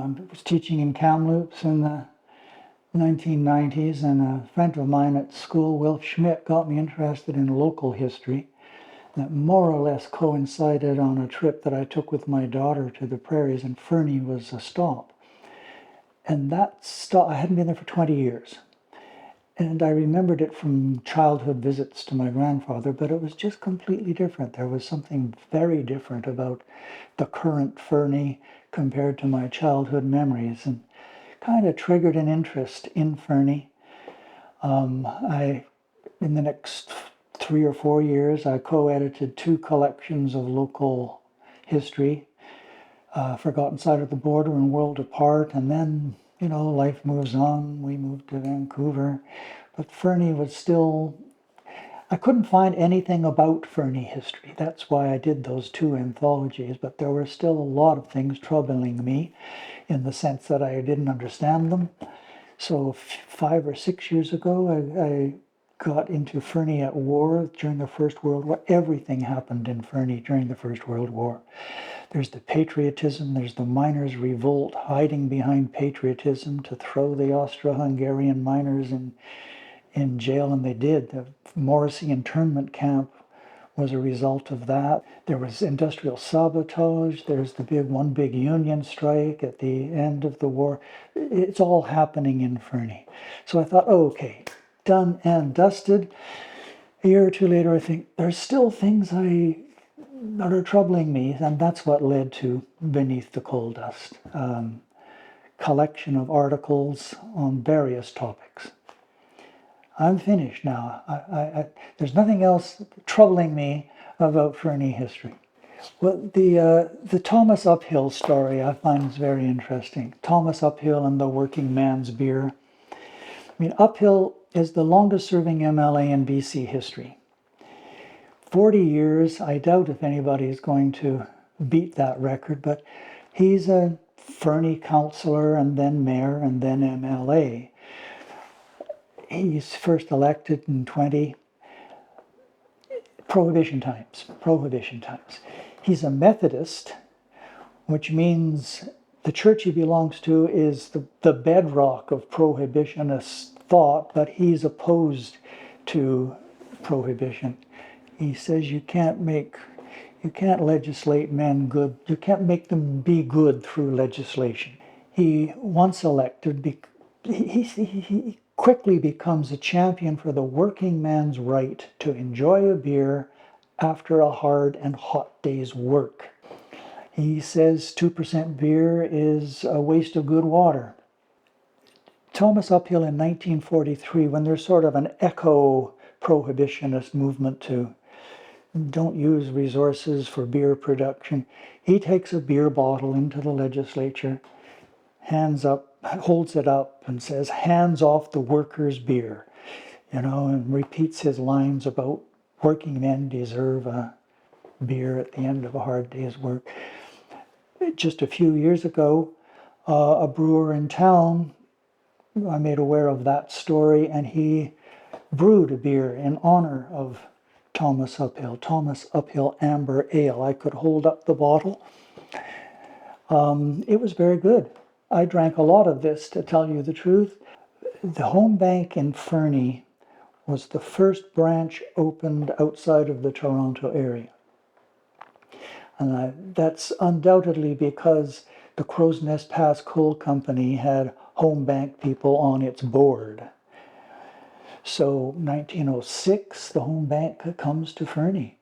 I was teaching in Kamloops in the 1990s, and a friend of mine at school, Will Schmidt, got me interested in local history. That more or less coincided on a trip that I took with my daughter to the prairies, and Fernie was a stop. And that stop, I hadn't been there for 20 years. And I remembered it from childhood visits to my grandfather, but it was just completely different. There was something very different about the current Fernie compared to my childhood memories, and kind of triggered an interest in Fernie. In the next 3 or 4 years, I co-edited 2 collections of local history, Forgotten Side of the Border and World Apart, and then, life moves on. We moved to Vancouver, but Fernie was still, I couldn't find anything about Fernie history. That's why I did those 2 anthologies, but there were still a lot of things troubling me in the sense that I didn't understand them. So 5 or 6 years ago, I got into Fernie at war during the First World War. Everything happened in Fernie during the First World War. There's the patriotism, there's the miners' revolt hiding behind patriotism to throw the Austro-Hungarian miners in jail, and they did. The Morrissey internment camp was a result of that. There was industrial sabotage. There's the one big union strike at the end of the war. It's all happening in Fernie. So I thought, oh, okay, done and dusted. A year or 2 later, I think there's still things that are troubling me, and that's what led to Beneath the Coal Dust, collection of articles on various topics. I'm finished now. There's nothing else troubling me about Fernie history. Well, the Thomas Uphill story I find is very interesting. Thomas Uphill and the working man's beer. I mean, Uphill is the longest serving MLA in BC history. 40 years, I doubt if anybody is going to beat that record, but he's a Fernie councillor and then mayor and then MLA. He's first elected in Prohibition times. He's a Methodist, which means the church he belongs to is the bedrock of prohibitionist thought, but he's opposed to prohibition. He says you can't legislate men good. You can't make them be good through legislation. He, once elected, he quickly becomes a champion for the working man's right to enjoy a beer after a hard and hot day's work. He says 2% beer is a waste of good water. Thomas Uphill in 1943, when there's sort of an eco-prohibitionist movement to don't use resources for beer production, he takes a beer bottle into the legislature, holds it up and says, "Hands off the workers' beer," and repeats his lines about working men deserve a beer at the end of a hard day's work. Just a few years ago, a brewer in town, I made aware of that story, and he brewed a beer in honor of Thomas Uphill Amber Ale. I could hold up the bottle. It was very good. I drank a lot of this, to tell you the truth. The home bank in Fernie was the first branch opened outside of the Toronto area. And that's undoubtedly because the Crow's Nest Pass Coal Company had home bank people on its board. So 1906, the home bank comes to Fernie.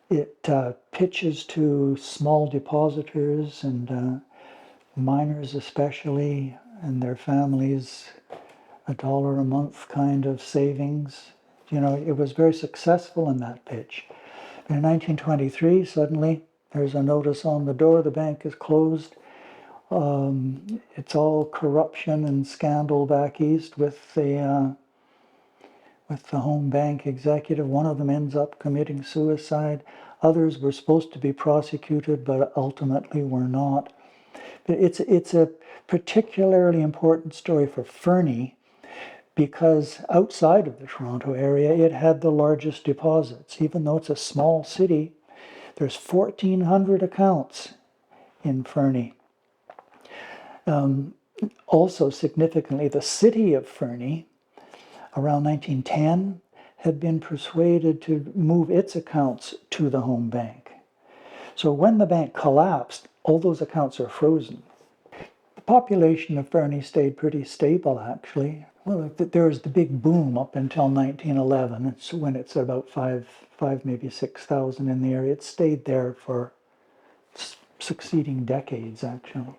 It pitches to small depositors and miners especially, and their families, $1 a month kind of savings. It was very successful in that pitch. In 1923, suddenly there's a notice on the door, the bank is closed. It's all corruption and scandal back east with the home bank executive. One of them ends up committing suicide. Others were supposed to be prosecuted, but ultimately were not. But it's a particularly important story for Fernie because outside of the Toronto area, it had the largest deposits. Even though it's a small city, there's 1,400 accounts in Fernie. Also significantly, the city of Fernie, around 1910, had been persuaded to move its accounts to the home bank. So when the bank collapsed, all those accounts are frozen. The population of Fernie stayed pretty stable, actually. Well, there was the big boom up until 1911. It's when it's about five, maybe 6,000 in the area. It stayed there for succeeding decades, actually.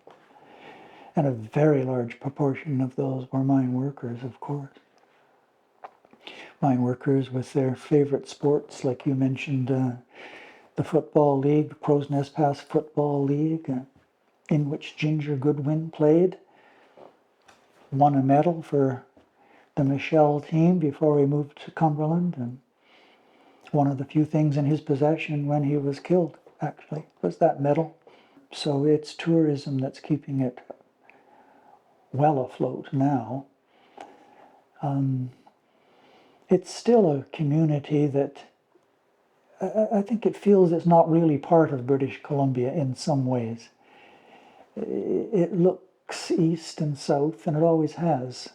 And a very large proportion of those were mine workers, of course. Mine workers with their favorite sports, like you mentioned, the football league, the Crow's Nest Pass Football League, in which Ginger Goodwin played. Won a medal for the Michelle team before he moved to Cumberland, and one of the few things in his possession when he was killed, actually, was that medal. So it's tourism that's keeping it well afloat now. It's still a community that I think it feels it's not really part of British Columbia in some ways. It looks east and south, and it always has,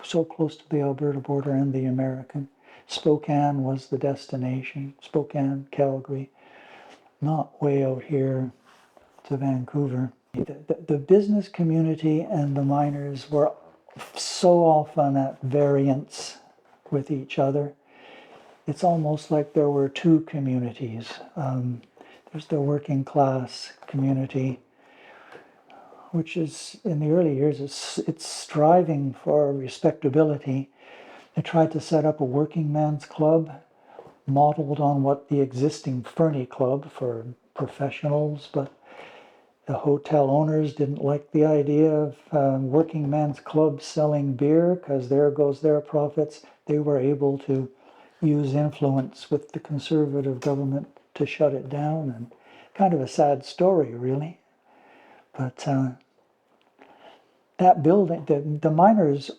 so close to the Alberta border and the American. Spokane was the destination, Spokane, Calgary, not way out here to Vancouver. The business community and the miners were so often at variance with each other. It's almost like there were two communities. There's the working class community, which is, in the early years, it's striving for respectability. They tried to set up a working man's club, modeled on what the existing Fernie Club for professionals, but the hotel owners didn't like the idea of working man's club selling beer, because there goes their profits. They were able to use influence with the conservative government to shut it down, and kind of a sad story, really. But that building, the miners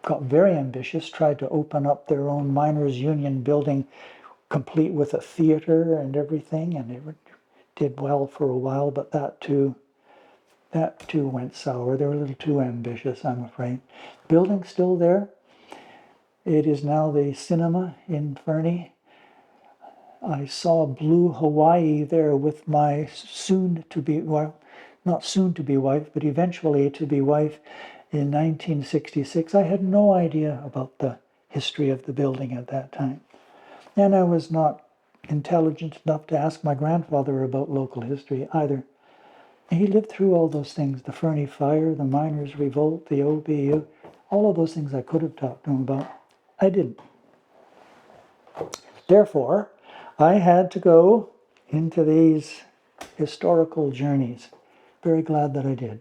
got very ambitious, tried to open up their own miners' union building, complete with a theater and everything, and it did well for a while, but that too went sour. They were a little too ambitious, I'm afraid. Building's still there. It is now the cinema in Fernie. I saw Blue Hawaii there with my soon-to-be, well, not soon-to-be wife, but eventually to-be wife in 1966. I had no idea about the history of the building at that time. And I was not intelligent enough to ask my grandfather about local history either. He lived through all those things, the Fernie Fire, the Miners' Revolt, the OBU, all of those things I could have talked to him about. I didn't. Therefore, I had to go into these historical journeys. Very glad that I did.